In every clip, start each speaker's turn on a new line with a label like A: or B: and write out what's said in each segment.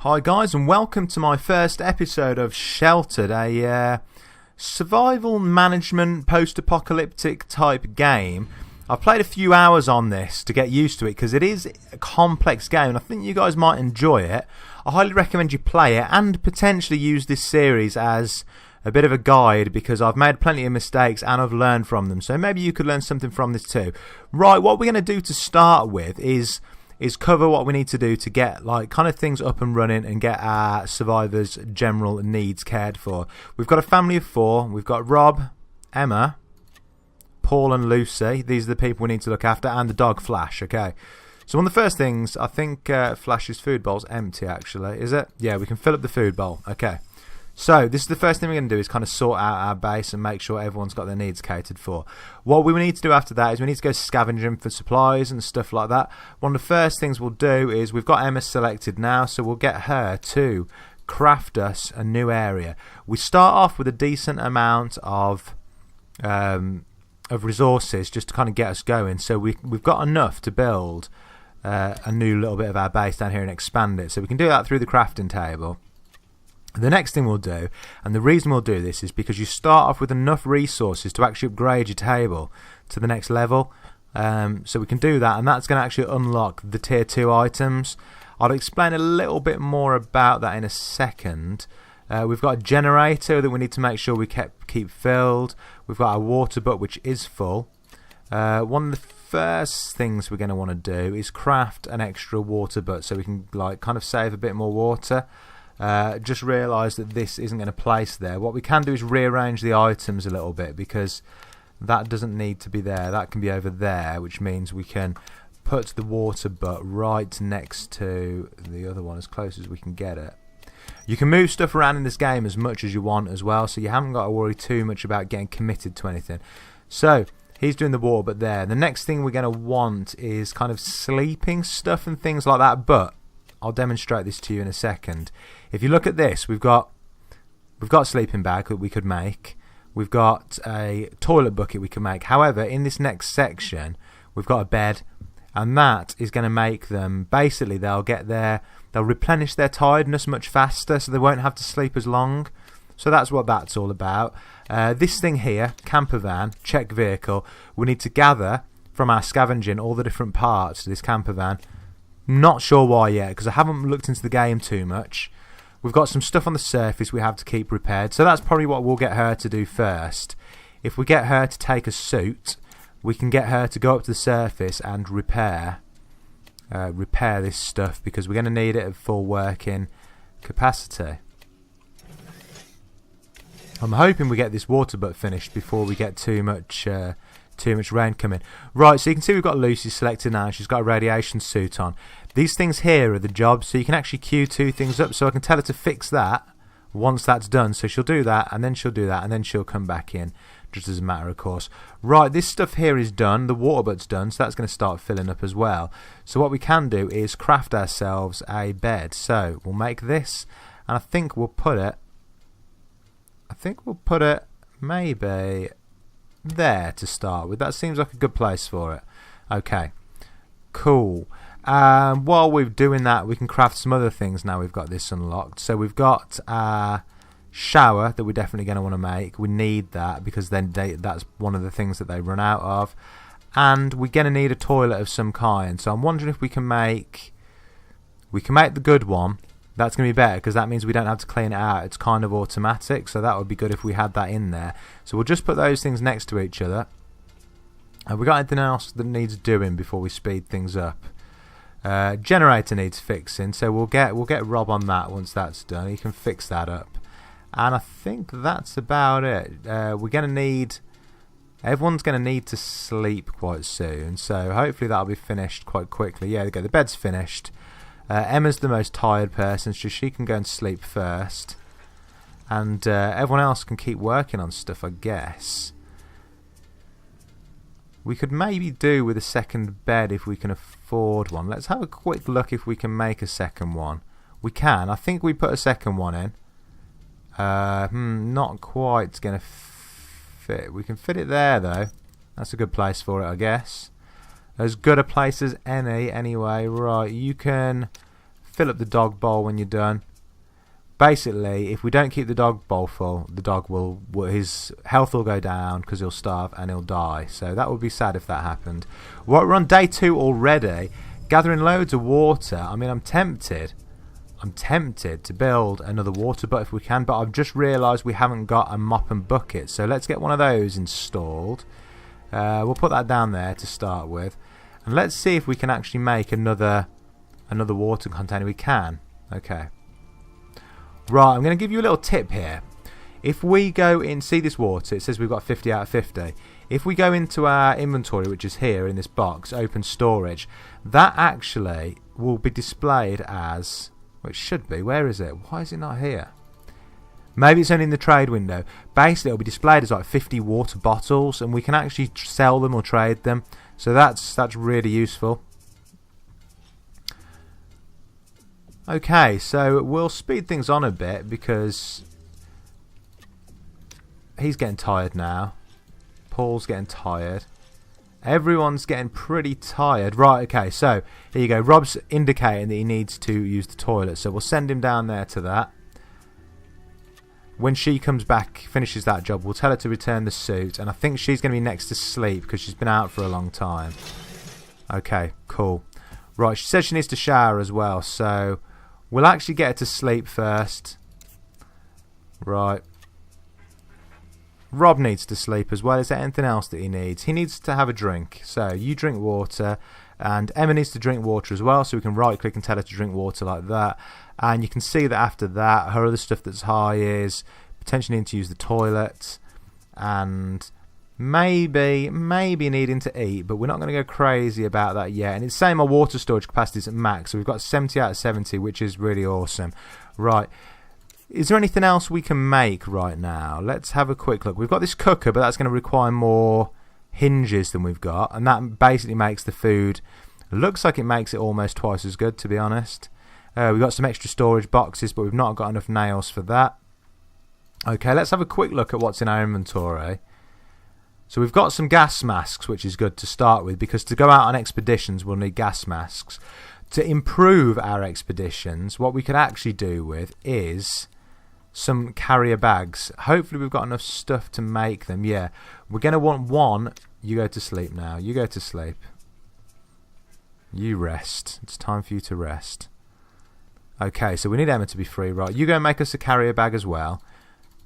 A: Hi guys, and welcome to my first episode of Sheltered, a survival management post-apocalyptic type game. I've played a few hours on this to get used to it because it is a complex game and I think you guys might enjoy it. I highly recommend you play it and potentially use this series as a bit of a guide because I've made plenty of mistakes and I've learned from them, so maybe you could learn something from this too. Right, what we're going to do to start with is cover what we need to do to get kind of things up and running and get our survivors' general needs cared for. We've got a family of 4. We've got Rob, Emma, Paul and Lucy. These are the people we need to look after, and the dog Flash. Okay, so one of the first things, I think Flash's food bowl's empty actually, is it? Yeah, we can fill up the food bowl. Okay, so this is the first thing we're going to do is kind of sort out our base and make sure everyone's got their needs catered for. What we need to do after that is we need to go scavenging for supplies and stuff like that. One of the first things we'll do is we've got Emma selected now, so we'll get her to craft us a new area. We start off with a decent amount of resources just to kind of get us going, so we've got enough to build a new little bit of our base down here and expand it, so we can do that through the crafting table. The next thing we'll do, and the reason we'll do this is because you start off with enough resources to actually upgrade your table to the next level, so we can do that, and that's going to actually unlock the tier 2 items. I'll explain a little bit more about that in a second. We've got a generator that we need to make sure we keep filled. We've got our water butt which is full. One of the first things we're going to want to do is craft an extra water butt so we can kind of save a bit more water. Just realise that this isn't going to place there. What we can do is rearrange the items a little bit because that doesn't need to be there. That can be over there, which means we can put the water butt right next to the other one as close as we can get it. You can move stuff around in this game as much as you want as well, so you haven't got to worry too much about getting committed to anything. So he's doing the water butt there. The next thing we're going to want is kind of sleeping stuff and things like that, but I'll demonstrate this to you in a second. If you look at this, we've got a sleeping bag that we could make. We've got a toilet bucket we can make. However, in this next section, we've got a bed, and that is going to make them, basically they'll replenish their tiredness much faster, so they won't have to sleep as long. So that's what that's all about. This thing here, camper van, check vehicle, we need to gather from our scavenging all the different parts to this camper van. Not sure why yet, because I haven't looked into the game too much. We've got some stuff on the surface we have to keep repaired, so that's probably what we'll get her to do first. If we get her to take a suit, we can get her to go up to the surface and repair this stuff, because we're going to need it at full working capacity. I'm hoping we get this water butt finished before we get too much rain coming. Right, so you can see we've got Lucy selected now. She's got a radiation suit on. These things here are the jobs, so you can actually queue 2 things up, so I can tell her to fix that once that's done. So she'll do that, and then she'll do that, and then she'll come back in, just as a matter of course. Right, this stuff here is done. The water butt's done, so that's going to start filling up as well. So what we can do is craft ourselves a bed. So we'll make this, and I think we'll put it maybe there to start with. That seems like a good place for it. Okay, cool. While we're doing that, we can craft some other things now we've got this unlocked. So we've got a shower that we're definitely going to want to make. We need that because then that's one of the things that they run out of. And we're going to need a toilet of some kind. So I'm wondering if we can make the good one. That's going to be better because that means we don't have to clean it out. It's kind of automatic, so that would be good if we had that in there. So we'll just put those things next to each other. Have we got anything else that needs doing before we speed things up? Generator needs fixing, so we'll get Rob on that once that's done. He can fix that up. And I think that's about it. We're going to need... Everyone's going to need to sleep quite soon, so hopefully that'll be finished quite quickly. Yeah, there we go. The bed's finished. Emma's the most tired person, so she can go and sleep first. And everyone else can keep working on stuff, I guess. We could maybe do with a second bed if we can afford one. Let's have a quick look if we can make a second one. We can. I think we put a second one in. Not quite going to fit. We can fit it there, though. That's a good place for it, I guess. As good a place as any, anyway. Right, you can fill up the dog bowl when you're done. Basically, if we don't keep the dog bowl full, the dog his health will go down because he'll starve and he'll die. So that would be sad if that happened. Well, we're on day 2 already, gathering loads of water. I mean, I'm tempted to build another water butt if we can, but I've just realised we haven't got a mop and bucket. So let's get one of those installed. We'll put that down there to start with, and let's see if we can actually make another water container. We can. Okay. Right, I'm going to give you a little tip here. If we go in, see this water, it says we've got 50 out of 50. If we go into our inventory, which is here in this box, open storage, that actually will be displayed as, well, it should be, where is it? Why is it not here? Maybe it's only in the trade window. Basically, it'll be displayed as like 50 water bottles, and we can actually sell them or trade them. So that's really useful. Okay, so we'll speed things on a bit because he's getting tired now. Paul's getting tired. Everyone's getting pretty tired. Right, okay, so here you go. Rob's indicating that he needs to use the toilet, so we'll send him down there to that. When she comes back, finishes that job, we'll tell her to return the suit, and I think she's going to be next to sleep because she's been out for a long time. Okay, cool. Right, she says she needs to shower as well, so we'll actually get her to sleep first. Right. Rob needs to sleep as well. Is there anything else that he needs? He needs to have a drink. So you drink water, and Emma needs to drink water as well, so we can right click and tell her to drink water like that. And you can see that after that, her other stuff that's high is potentially needing to use the toilet, and maybe needing to eat, but we're not going to go crazy about that yet. And it's saying my water storage capacity is at max, so we've got 70 out of 70, which is really awesome. Right, is there anything else we can make right now? Let's have a quick look. We've got this cooker, but that's going to require more hinges than we've got, and that basically makes the food, looks like it makes it almost twice as good, to be honest. We've got some extra storage boxes, but we've not got enough nails for that. Okay, let's have a quick look at what's in our inventory. So we've got some gas masks, which is good to start with, because to go out on expeditions we'll need gas masks. To improve our expeditions, what we could actually do with is some carrier bags. Hopefully we've got enough stuff to make them. Yeah, we're going to want one. You go to sleep now. You go to sleep. You rest. It's time for you to rest. Okay, so we need Emma to be free. Right, you go and make us a carrier bag as well.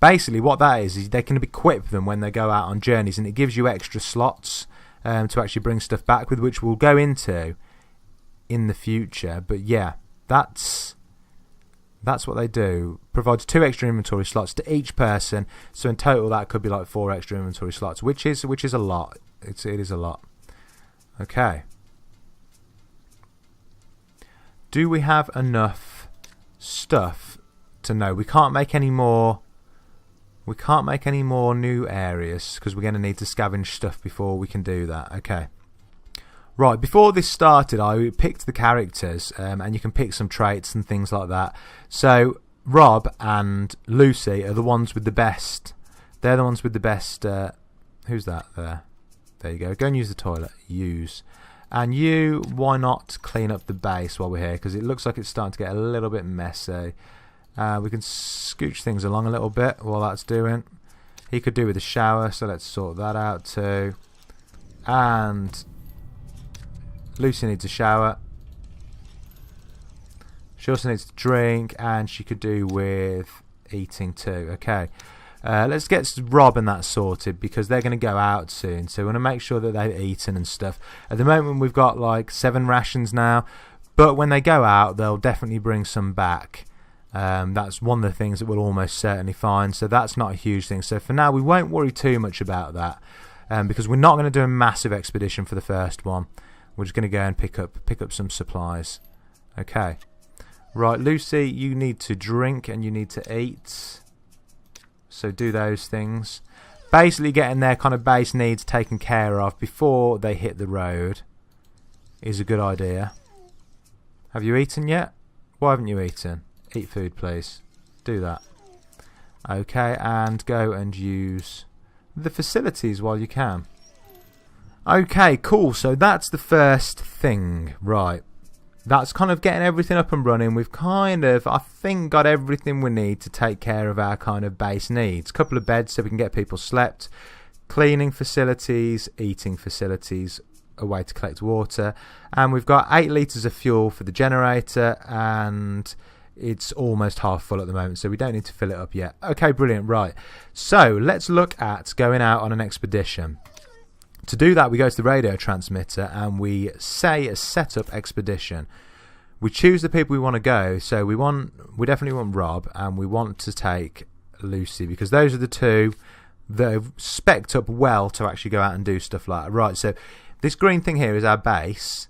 A: Basically what that is they can equip them when they go out on journeys, and it gives you extra slots to actually bring stuff back with, which we'll go into in the future. But yeah, that's what they do. Provides 2 extra inventory slots to each person, so in total that could be like 4 extra inventory slots, which is a lot. It is a lot. Okay. Do we have enough stuff to know? We can't make any more. We can't make any more new areas because we're going to need to scavenge stuff before we can do that. Okay. Right, before this started, I picked the characters, and you can pick some traits and things like that. So Rob and Lucy are the ones with the best. They're the ones with the best. Who's that there? There you go. Go and use the toilet. Use. And you, why not clean up the base while we're here? Because it looks like it's starting to get a little bit messy. We can scooch things along a little bit while that's doing. He could do with a shower, so let's sort that out too. And Lucy needs a shower. She also needs to drink, and she could do with eating too. Okay. Let's get Rob and that sorted because they're going to go out soon, so we want to make sure that they've eaten and stuff. At the moment we've got like 7 rations now, but when they go out they'll definitely bring some back. That's one of the things that we'll almost certainly find, so that's not a huge thing. So for now we won't worry too much about that, because we're not going to do a massive expedition for the first one. We're just going to go and pick up some supplies. Okay. Right, Lucy, you need to drink and you need to eat. So do those things. Basically getting their kind of base needs taken care of before they hit the road is a good idea. Have you eaten yet? Why haven't you eaten? Eat food, please. Do that. Okay, and go and use the facilities while you can. Okay, cool. So that's the first thing. Right. that's kind of getting everything up and running. We've kind of, I think, got everything we need to take care of our kind of base needs. A couple of beds so we can get people slept, cleaning facilities, eating facilities, a way to collect water, and we've got 8 litres of fuel for the generator, and it's almost half full at the moment, so we don't need to fill it up yet. Okay, brilliant. Right, so let's look at going out on an expedition. To do that, we go to the radio transmitter and we say a setup expedition. We choose the people we want to go, so we definitely want Rob, and we want to take Lucy, because those are the two that have spec'd up well to actually go out and do stuff like that. Right, so this green thing here is our base.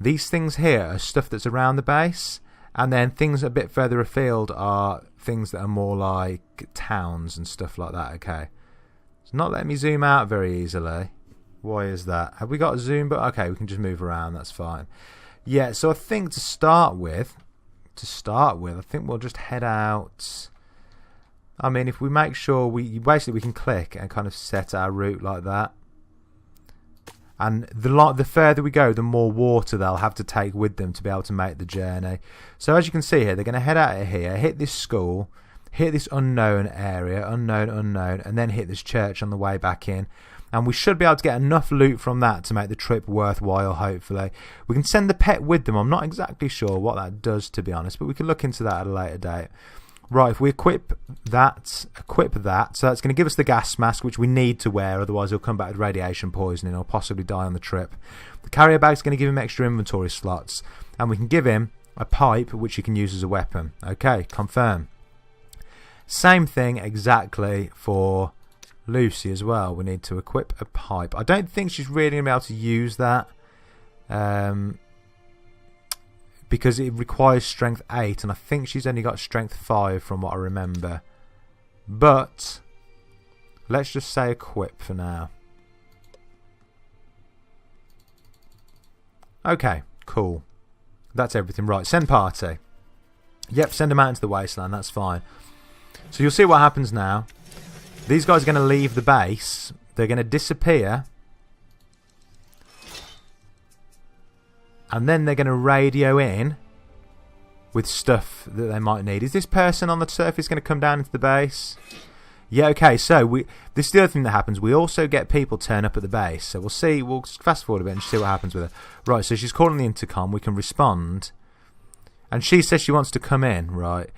A: These things here are stuff that's around the base, and then things a bit further afield are things that are more like towns and stuff like that. Okay, it's not letting me zoom out very easily. Why is that? Have we got a zoom? But okay, we can just move around. That's fine. Yeah, so I think to start with, I think we'll just head out. I mean, if we make sure we can click and kind of set our route like that. And the further we go, the more water they'll have to take with them to be able to make the journey. So as you can see here, they're going to head out of here, hit this school, hit this unknown area, unknown, and then hit this church on the way back in. And we should be able to get enough loot from that to make the trip worthwhile, hopefully. We can send the pet with them. I'm not exactly sure what that does, to be honest, but we can look into that at a later date. Right, if we equip that, so that's going to give us the gas mask, which we need to wear, otherwise he'll come back with radiation poisoning or possibly die on the trip. The carrier bag's going to give him extra inventory slots, and we can give him a pipe, which he can use as a weapon. Okay, confirm. Same thing exactly for Lucy as well. We need to equip a pipe. I don't think she's really going to be able to use that because it requires strength 8, and I think she's only got strength 5 from what I remember. But let's just say equip for now. Okay, cool. That's everything. Right, send party. Yep, send them out into the wasteland. That's fine. So you'll see what happens now. These guys are going to leave the base. They're going to disappear. And then they're going to radio in with stuff that they might need. Is this person on the surface going to come down into the base? Yeah, okay. So this is the other thing that happens. We also get people turn up at the base. So we'll see. We'll fast forward a bit and see what happens with her. Right, so she's calling the intercom. We can respond. And she says she wants to come in, right?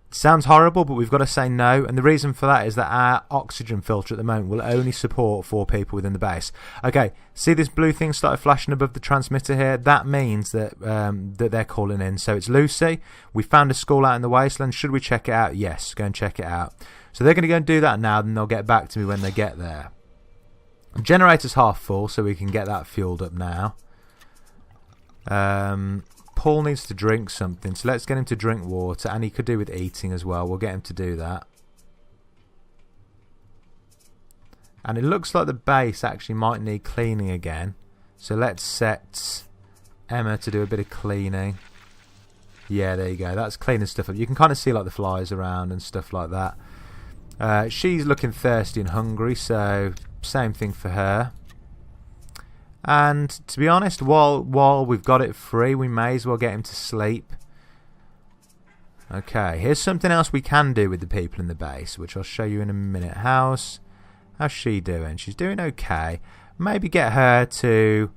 A: Sounds horrible, but we've got to say no, and the reason for that is that our oxygen filter at the moment will only support 4 people within the base. Okay, see this blue thing started flashing above the transmitter here? That means that that they're calling in. So it's Lucy. We found a school out in the wasteland. Should we check it out? Yes, go and check it out. So they're going to go and do that now, then they'll get back to me when they get there. The generator's half full, so we can get that fueled up now. Paul needs to drink something, so let's get him to drink water, and he could do with eating as well. We'll get him to do that. And it looks like the base actually might need cleaning again, so let's set Emma to do a bit of cleaning. Yeah, there you go. That's cleaning stuff up. You can kind of see like the flies around and stuff like that. She's looking thirsty and hungry, so same thing for her. And to be honest, while we've got it free, we may as well get him to sleep. Okay, here's something else we can do with the people in the base, which I'll show you in a minute. How's she doing? She's doing okay. Maybe get her to,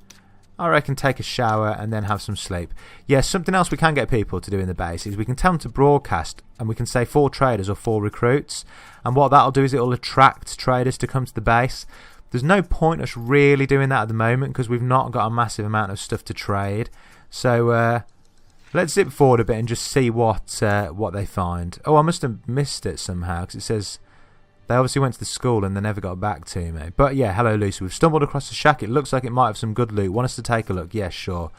A: I reckon, take a shower and then have some sleep. Yeah, something else we can get people to do in the base is we can tell them to broadcast, and we can say 4 traders or 4 recruits. And what that'll do is it'll attract traders to come to the base. There's no point us really doing that at the moment because we've not got a massive amount of stuff to trade. So let's zip forward a bit and just see what they find. Oh, I must have missed it somehow because it says they obviously went to the school and they never got back to me. But yeah, hello Lucy. We've stumbled across the shack. It looks like it might have some good loot. Want us to take a look? Yes, sure.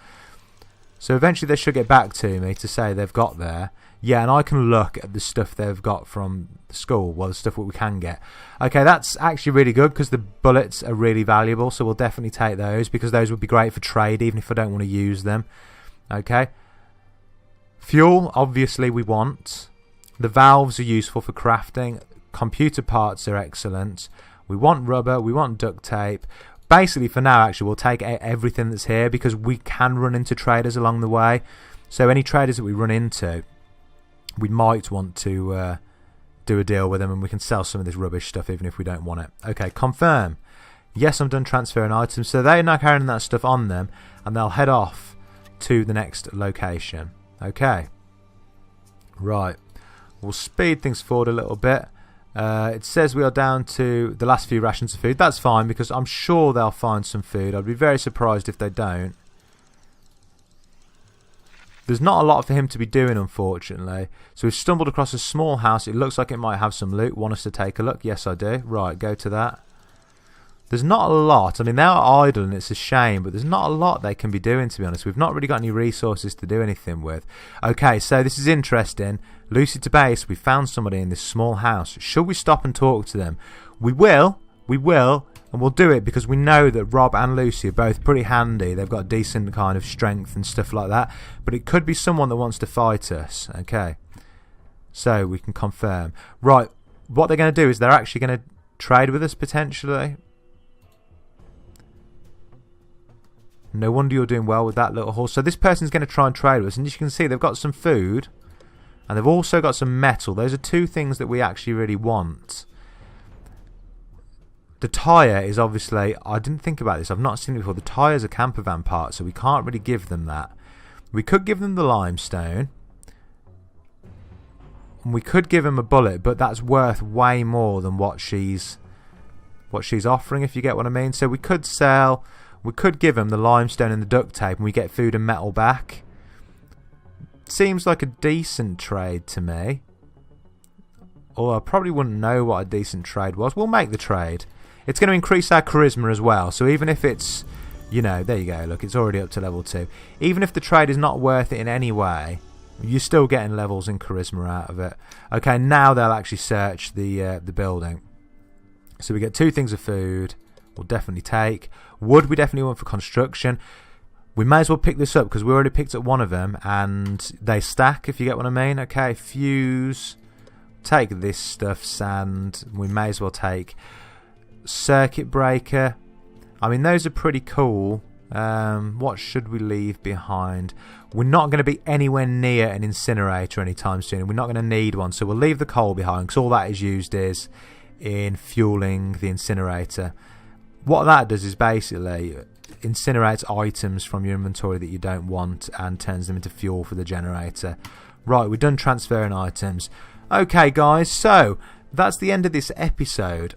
A: So eventually they should get back to me to say they've got there. Yeah, and I can look at the stuff they've got from the school. Well, the stuff that we can get. Okay, that's actually really good because the bullets are really valuable. So we'll definitely take those because those would be great for trade even if I don't want to use them. Okay. Fuel, obviously we want. The valves are useful for crafting. Computer parts are excellent. We want rubber. We want duct tape. basically for now actually we'll take everything that's here, because we can run into traders along the way. So any traders that we run into, we might want to do a deal with them, and we can sell some of this rubbish stuff even if we don't want it. Okay, confirm. Yes, I'm done transferring items. So they're now carrying that stuff on them, and they'll head off to the next location. Okay. Right. We'll speed things forward a little bit. It says we are down to the last few rations of food. That's fine, because I'm sure they'll find some food. I'd be very surprised if they don't. There's not a lot for him to be doing, unfortunately. So we've stumbled across a small house. It looks like it might have some loot. Want us to take a look? Yes, I do. Right, go to that. There's not a lot. I mean, they are idle and it's a shame, but there's not a lot they can be doing, to be honest. We've not really got any resources to do anything with. Okay, so this is interesting. Lucy to base, we found somebody in this small house. Should we stop and talk to them? We will, and we'll do it because we know that Rob and Lucy are both pretty handy. They've got decent kind of strength and stuff like that. But it could be someone that wants to fight us. Okay, so we can confirm. Right, what they're going to do is they're actually going to trade with us potentially. No wonder you're doing well with that little horse. So this person's going to try and trade with us. And as you can see, they've got some food. And they've also got some metal. Those are two things that we actually really want. The tyre is obviously... I didn't think about this. I've not seen it before. The tyre is a camper van part. So we can't really give them that. We could give them the limestone. And we could give them a bullet. But that's worth way more than what she's offering, if you get what I mean. So we could sell... We could give them the limestone and the duct tape and we get food and metal back. Seems like a decent trade to me. Or I probably wouldn't know what a decent trade was. We'll make the trade. It's going to increase our charisma as well. So even if it's, you know, there you go. Look, it's already up to level 2. Even if the trade is not worth it in any way, you're still getting levels in charisma out of it. Okay, now they'll actually search the building. So we get 2 things of food. We'll definitely take. Wood we definitely want for construction. We may as well pick this up because we already picked up one of them and they stack, if you get what I mean. Okay, fuse. Take this stuff, sand. We may as well take circuit breaker. I mean, those are pretty cool. What should we leave behind? We're not going to be anywhere near an incinerator anytime soon. We're not going to need one, so we'll leave the coal behind because all that is used is in fueling the incinerator. What that does is basically incinerates items from your inventory that you don't want and turns them into fuel for the generator. Right, we're done transferring items. Okay guys, so that's the end of this episode.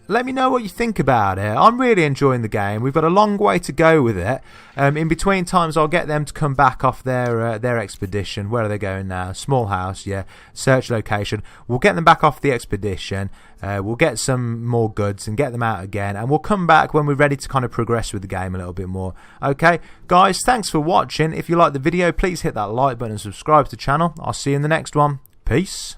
A: Let me know what you think about it. I'm really enjoying the game. We've got a long way to go with it. In between times, I'll get them to come back off their expedition. Where are they going now? Small house, yeah. Search location. We'll get them back off the expedition. We'll get some more goods and get them out again. And we'll come back when we're ready to kind of progress with the game a little bit more. Okay, guys, thanks for watching. If you like the video, please hit that like button and subscribe to the channel. I'll see you in the next one. Peace.